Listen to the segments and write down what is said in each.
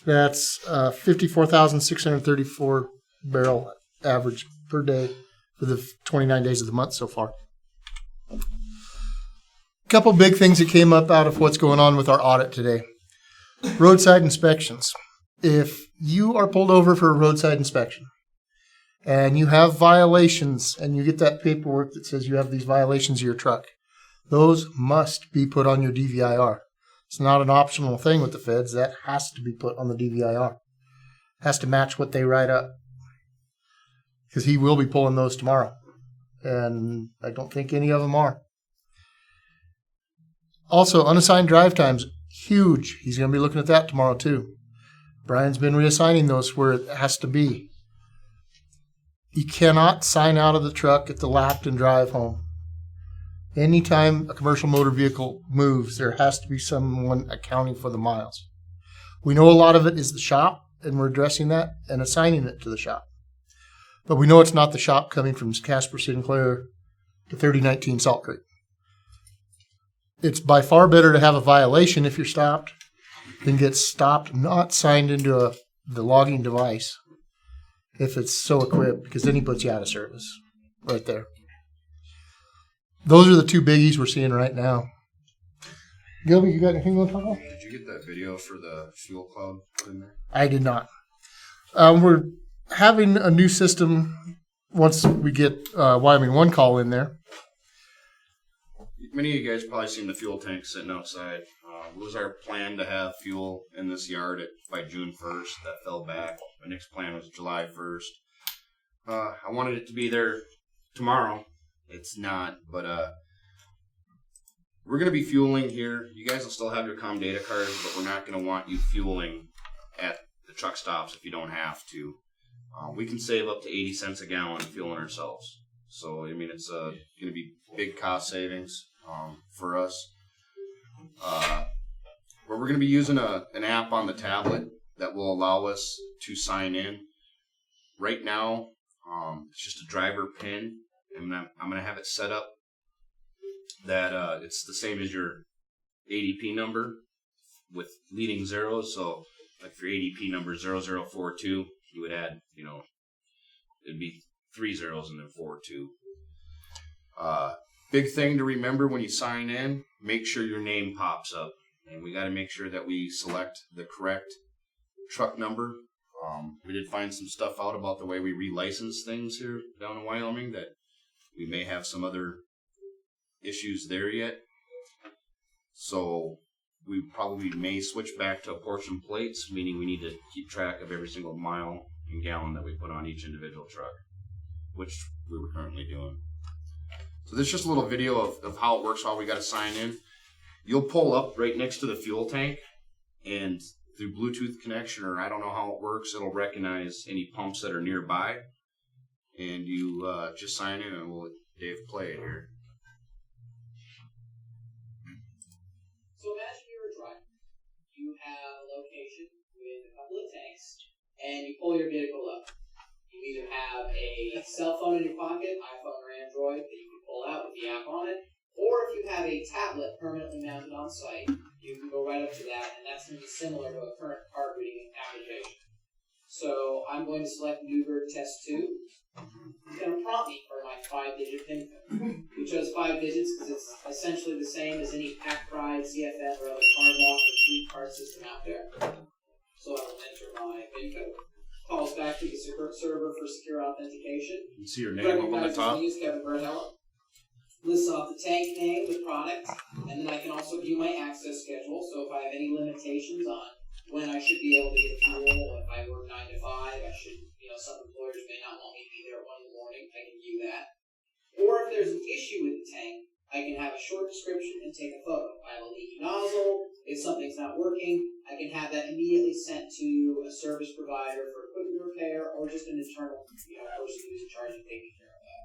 That's 54,634 barrel average per day for the 29 days of the month so far. A couple big things that came up out of what's going on with our audit today. Roadside inspections. If you are pulled over for a roadside inspection and you have violations and you get that paperwork that says you have these violations of your truck, those must be put on your DVIR. It's not an optional thing with the feds. That has to be put on the DVIR. Has to match what they write up. Because he will be pulling those tomorrow. And I don't think any of them are. Also, unassigned drive times, huge. He's going to be looking at that tomorrow too. Brian's been reassigning those where it has to be. You cannot sign out of the truck at the lap and drive home. Anytime a commercial motor vehicle moves, there has to be someone accounting for the miles. We know a lot of it is the shop, and we're addressing that and assigning it to the shop. But we know it's not the shop coming from Casper Sinclair to 3019 Salt Creek. It's by far better to have a violation if you're stopped than get stopped, not signed into the logging device if it's so equipped, because then he puts you out of service right there. Those are the two biggies we're seeing right now. Gilby, you got anything you want to talk about? Did you get that video for the fuel cloud in there? I did not. We're having a new system once we get Wyoming One call in there. Many of you guys probably seen the fuel tank sitting outside. It was our plan to have fuel in this yard by June 1st. That fell back. My next plan was July 1st. I wanted it to be there tomorrow. It's not, but we're going to be fueling here. You guys will still have your COM data cards, but we're not going to want you fueling at the truck stops if you don't have to. We can save up to 80 cents a gallon fueling ourselves. So, I mean, it's going to be big cost savings for us. But we're going to be using an app on the tablet that will allow us to sign in. Right now, it's just a driver PIN. And I'm going to have it set up that it's the same as your ADP number with leading zeros. So, like for ADP number 0042, you would add, it'd be 3 zeros and then 42. Big thing to remember when you sign in, make sure your name pops up. And we got to make sure that we select the correct truck number. We did find some stuff out about the way we relicense things here down in Wyoming that we may have some other issues there yet. So we probably may switch back to apportion plates, meaning we need to keep track of every single mile and gallon that we put on each individual truck, which we were currently doing. So this is just a little video of how it works while we got to sign in. You'll pull up right next to the fuel tank, and through Bluetooth connection, or I don't know how it works, it'll recognize any pumps that are nearby. And you just sign in, and we'll let Dave play it here. So imagine you're a driver. You have a location with a couple of tanks, and you pull your vehicle up. You either have a cell phone in your pocket, iPhone or Android, that you can pull out with the app on it, or if you have a tablet permanently mounted on site, you can go right up to that, and that's going to be similar to a current card reading application. So I'm going to select Newberg Test 2. It's going to prompt me for my 5-digit PIN code. We chose 5 digits because it's essentially the same as any PAC Pride, CFN, or other card lock or fleet card system out there. So I will enter my PIN code. Calls back to the server for secure authentication. You can see your name up on the top. Kevin Bernheller. Lists off the tank name, the product, and then I can also view my access schedule. So if I have any limitations on when I should be able to get fuel, if I work 9 to 5, I should, some employers may not want me to be there at 1 in the morning. I can view that. Or if there's an issue with the tank, I can have a short description and take a photo. If I have a leaky nozzle, if something's not working, I can have that immediately sent to a service provider for equipment repair or just an internal person who's in charge of taking care of that.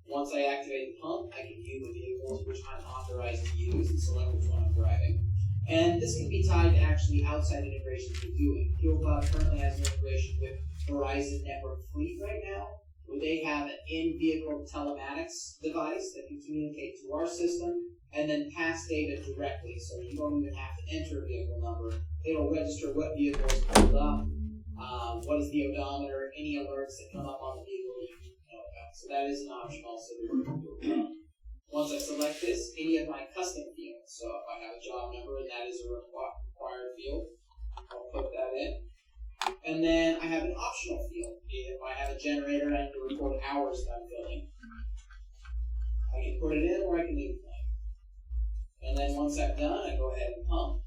Once I activate the pump, I can view the vehicles which I'm authorized to use and select which one I'm driving. And this can be tied to actually outside integrations we're doing. Fuel Cloud currently has an integration with Verizon Network Fleet right now, where they have an in-vehicle telematics device that can communicate to our system and then pass data directly. So you don't even have to enter a vehicle number. It'll register what vehicle is pulled up, what is the odometer, any alerts that come up on the vehicle you can know about. So that is an option also to work. Once I select this, any of my custom fields, so if I have a job number and that is a required field, I'll put that in. And then I have an optional field. If I have a generator and I have to record hours that I'm filling, I can put it in or I can leave it blank. And then once I've done, I go ahead and pump.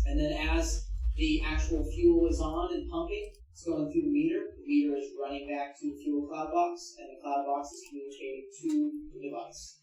And then as the actual fuel is on and pumping, it's going through the meter. The meter is running back to the fuel cloud box, and the cloud box is communicating to the device.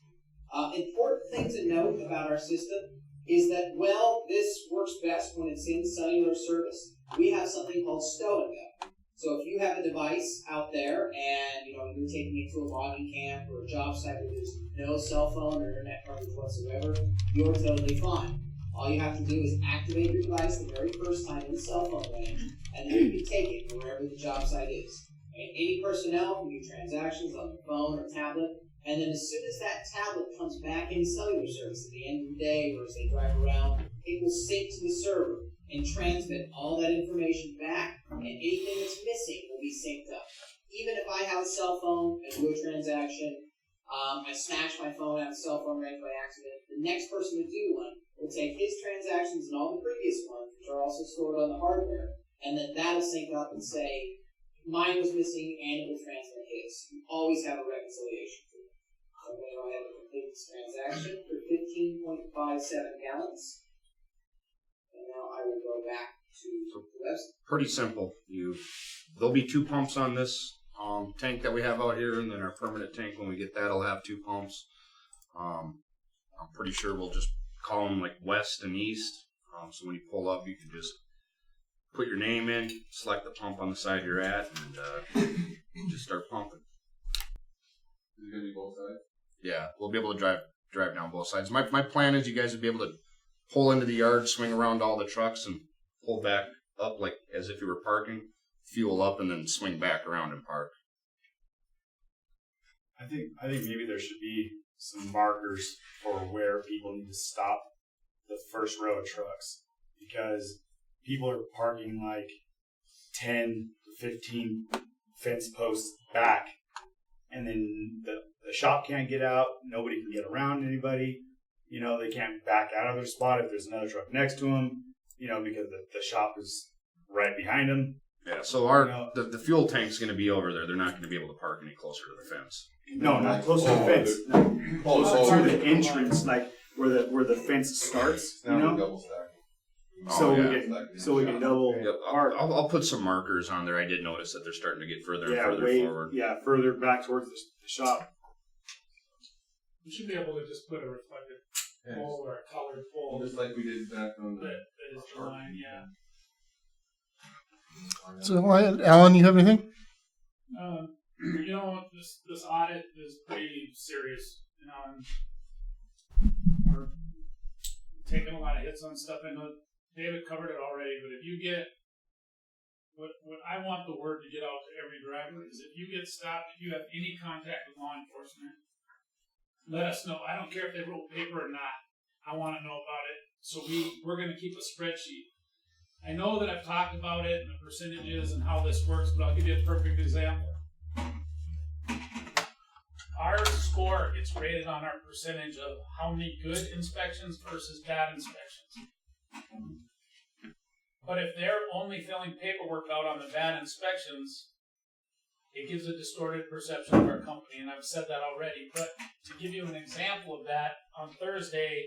Important thing to note about our system is that, well, this works best when it's in cellular service. We have something called stow and go. So if you have a device out there and you're taking it to a logging camp or a job site where there's no cell phone or internet coverage whatsoever, you're totally fine. All you have to do is activate your device the very first time in cell phone range, and then you can take it wherever the job site is. And any personnel can do transactions on their phone or tablet, and then as soon as that tablet comes back in cellular service at the end of the day, or as they drive around, it will sync to the server and transmit all that information back, and anything that's missing will be synced up. Even if I have a cell phone and do a transaction, I smash my phone out of cell phone range by accident, the next person to do one will take his transactions and all the previous ones, which are also stored on the hardware, and then that'll sync up and say, mine was missing, and it will transmit his. You always have a reconciliation tool. So I'm going to go ahead and complete this transaction for 15.57 gallons. And now I will go back to the website. Pretty simple. There'll be 2 pumps on this tank that we have out here, and then our permanent tank, when we get that, will have 2 pumps. I'm pretty sure we'll just call them like west and east. So when you pull up, you can just put your name in, select the pump on the side you're at, and just start pumping. Is it going to be both sides? Yeah, we'll be able to drive down both sides. My plan is you guys would be able to pull into the yard, swing around all the trucks, and pull back up like as if you were parking, fuel up, and then swing back around and park. I think maybe there should be some markers for where people need to stop the first row of trucks, because people are parking like 10 to 15 fence posts back, and then the shop can't get out, nobody can get around anybody, they can't back out of their spot if there's another truck next to them, because the shop is right behind them. Yeah, so the fuel tank's going to be over there. They're not going to be able to park any closer to the fence. No, not close to the fence. No, closer to the entrance, like where the fence starts. Double stack. So we can double Yep, park. I'll put some markers on there. I did notice that they're starting to get further and further forward. Yeah, further back towards the shop. You should be able to just put a reflective pole or a colored pole Just like we did back on the... that is the line, yeah. So, Alan, you have anything? This audit is pretty serious. We're taking a lot of hits on stuff. I know David covered it already, but if you get what I want the word to get out to every driver is if you get stopped, if you have any contact with law enforcement, let us know. I don't care if they wrote paper or not. I want to know about it. So we're going to keep a spreadsheet. I know that I've talked about it and the percentages and how this works, but I'll give you a perfect example. Our score gets rated on our percentage of how many good inspections versus bad inspections. But if they're only filling paperwork out on the bad inspections, it gives a distorted perception of our company, and I've said that already. But to give you an example of that, on Thursday,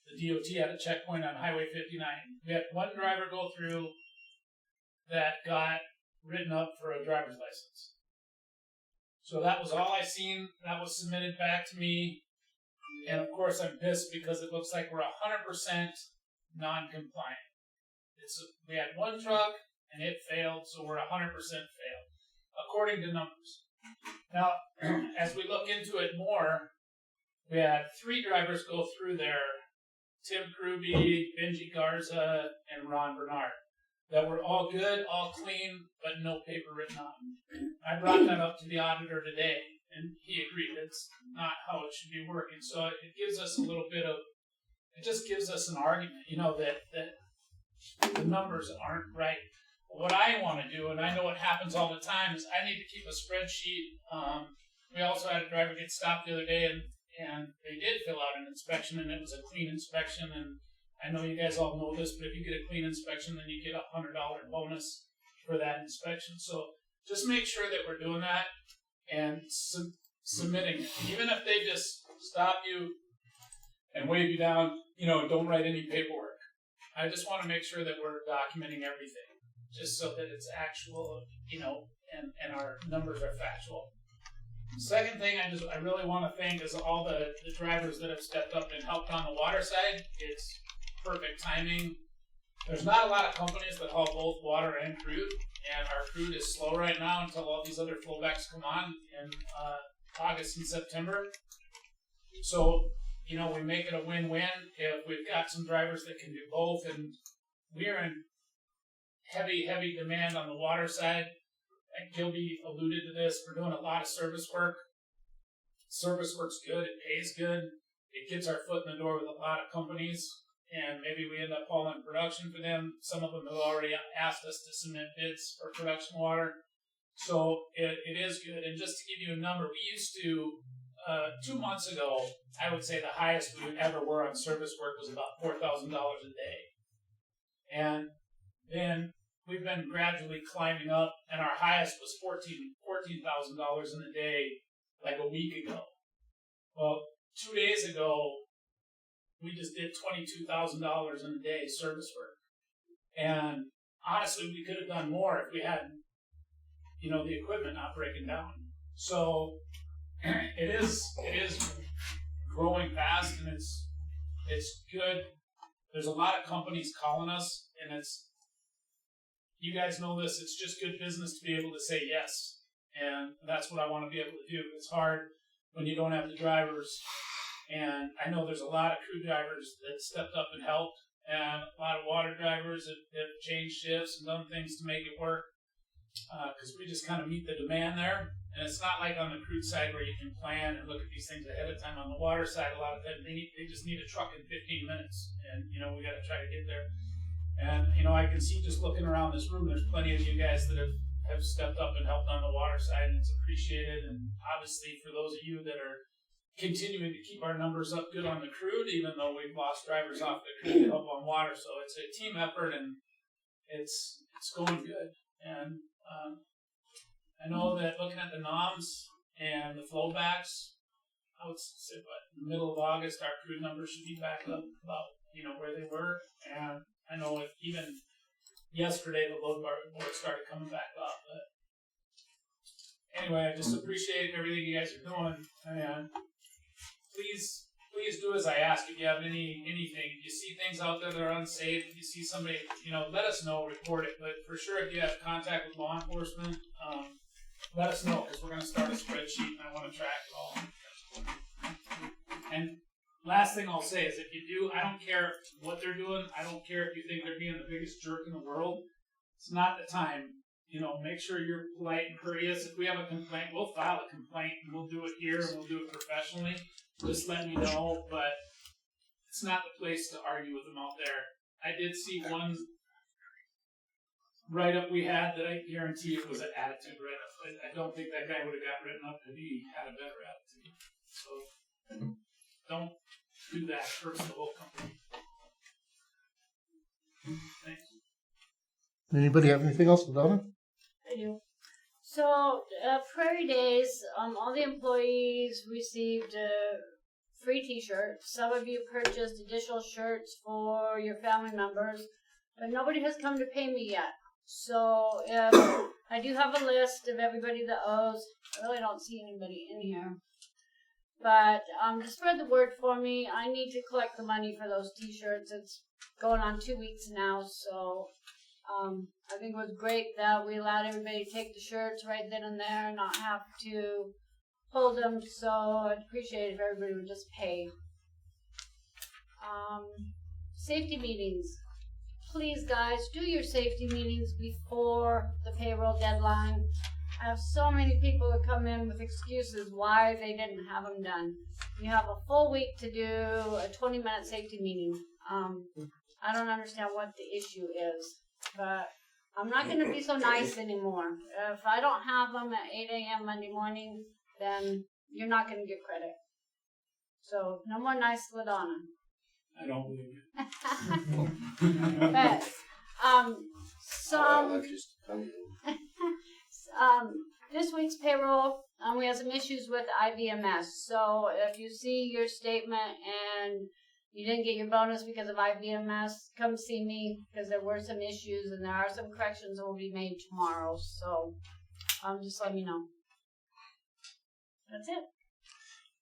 the DOT had a checkpoint on Highway 59. We had one driver go through that got written up for a driver's license. So that was all I seen. That was submitted back to me. And of course I'm pissed because it looks like we're 100% non-compliant. We had one truck and it failed, so we're 100% failed, according to numbers. Now, as we look into it more, we had 3 drivers go through there: Tim Kruby, Benji Garza, and Ron Bernard. that were all good, all clean, but no paper written on them. I brought that up to the auditor today, and he agreed it's not how it should be working. So it gives us a little bit of, it just gives us an argument, that the numbers aren't right. What I want to do, and I know it happens all the time, is I need to keep a spreadsheet. We also had a driver get stopped the other day, and they did fill out an inspection, and it was a clean inspection. And I know you guys all know this, but if you get a clean inspection, then you get a $100 bonus for that inspection. So just make sure that we're doing that and submitting it. Even if they just stop you and wave you down, don't write any paperwork. I just want to make sure that we're documenting everything, just so that it's actual, and our numbers are factual. Second thing I really want to thank is all the drivers that have stepped up and helped on the water side. It's perfect timing. There's not a lot of companies that haul both water and crude, and our crude is slow right now until all these other flowbacks come on in August and September. So, we make it a win-win if we've got some drivers that can do both, and we're in heavy, heavy demand on the water side. And Gilby alluded to this. We're doing a lot of service work. Service work's good. It pays good. It gets our foot in the door with a lot of companies, and maybe we end up hauling production for them. Some of them have already asked us to submit bids for production water. So it is good. And just to give you a number, we used to, 2 months ago, I would say the highest we ever were on service work was about $4,000 a day. And then we've been gradually climbing up, and our highest was $14,000 in a day, like a week ago. Well, 2 days ago, we just did $22,000 in a day service work. And honestly, we could have done more if we had, the equipment not breaking down. So it is growing fast, and it's good. There's a lot of companies calling us, and you guys know this, it's just good business to be able to say yes. And that's what I want to be able to do. It's hard when you don't have the drivers. And I know there's a lot of crew drivers that stepped up and helped, and a lot of water drivers have changed shifts and done things to make it work, because we just kind of meet the demand there. And it's not like on the crude side where you can plan and look at these things ahead of time. On the water side, a lot of times they just need a truck in 15 minutes, and we got to try to get there. And I can see, just looking around this room, there's plenty of you guys that have stepped up and helped on the water side, and it's appreciated. And obviously, for those of you that are continuing to keep our numbers up good on the crude, even though we've lost drivers off the crude to help on water. So it's a team effort, and it's going good. And I know that looking at the noms and the flowbacks, I would say, in the middle of August, our crude numbers should be back up about where they were. And I know if even yesterday the load board started coming back up. But anyway, I just appreciate everything you guys are doing, and please do as I ask. If you have anything, you see things out there that are unsafe, if you see somebody, let us know, report it. But for sure, if you have contact with law enforcement, let us know, because we're going to start a spreadsheet, and I want to track it all. And last thing I'll say is, if you do, I don't care what they're doing. I don't care if you think they're being the biggest jerk in the world. It's not the time. Make sure you're polite and courteous. If we have a complaint, we'll file a complaint, and we'll do it here, and we'll do it professionally. Just let me know, but it's not the place to argue with them out there. I did see one write-up we had that I guarantee it was an attitude write-up. I don't think that guy would have got written up if he had a better attitude. So don't do that. Hurts the whole company. Thanks. Anybody have anything else, Donna? I do. So, Prairie Days, all the employees received free t-shirts. Some of you purchased additional shirts for your family members, but nobody has come to pay me yet. So, I do have a list of everybody that owes. I really don't see anybody in here. But to spread the word for me, I need to collect the money for those t-shirts. It's going on 2 weeks now, so I think it was great that we allowed everybody to take the shirts right then and there and not have to hold them, so I'd appreciate it if everybody would just pay. Safety meetings. please guys, do your safety meetings before the payroll deadline. I have so many people that come in with excuses why they didn't have them done. You have a full week to do a 20-minute safety meeting. I don't understand what the issue is, but I'm not going to be so nice anymore. If I don't have them at 8 a.m. Monday morning, then you're not going to get credit. So no more nice LaDonna. I don't believe it. But this week's payroll, we had some issues with IVMS. So if you see your statement and you didn't get your bonus because of IVMS, come see me because there were some issues and there are some corrections that will be made tomorrow. So just let me know. That's it.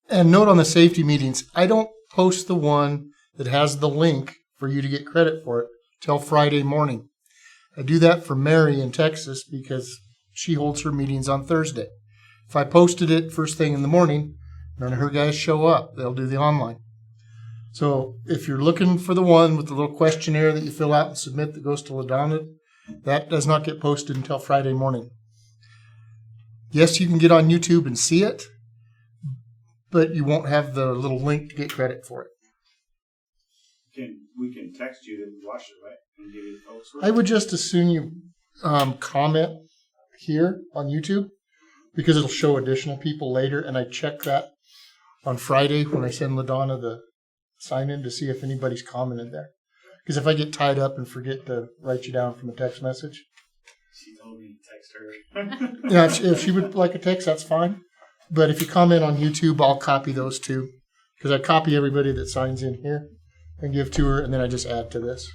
And note on the safety meetings, I don't post the one that has the link for you to get credit for it till Friday morning. I do that for Mary in Texas because she holds her meetings on Thursday. If I posted it first thing in the morning, none of her guys show up. They'll do the online. So if you're looking for the one with the little questionnaire that you fill out and submit that goes to LaDonna, that does not get posted until Friday morning. Yes, you can get on YouTube and see it, but you won't have the little link to get credit for it. We can text you to watch it, right? And give you the folks. I would just as soon you comment here on YouTube because it'll show additional people later, and I check that on Friday when I send LaDonna the sign-in to see if anybody's commented there. Because if I get tied up and forget to write you down from a text message. She told me to text her. Yeah, if she would like a text, that's fine. But if you comment on YouTube, I'll copy those too. Because I copy everybody that signs in here and give to her, and then I just add to this.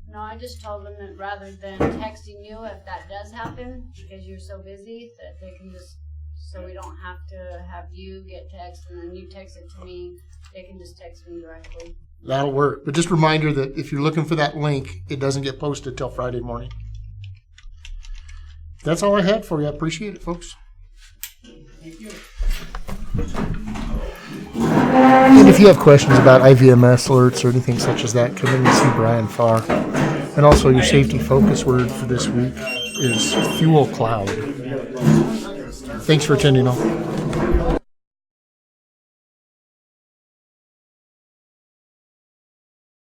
No, I just told them that rather than texting you if that does happen, because you're so busy, that they can just, so we don't have to have you get text and then you text it to me, they can just text me directly. That'll work. But just a reminder that if you're looking for that link, it doesn't get posted till Friday morning. That's all I had for you. I appreciate it, folks. Thank you. And if you have questions about IVMS alerts or anything such as that, come in and see Brian Farr. And also your safety focus word for this week is fuel cloud. Thanks for attending all.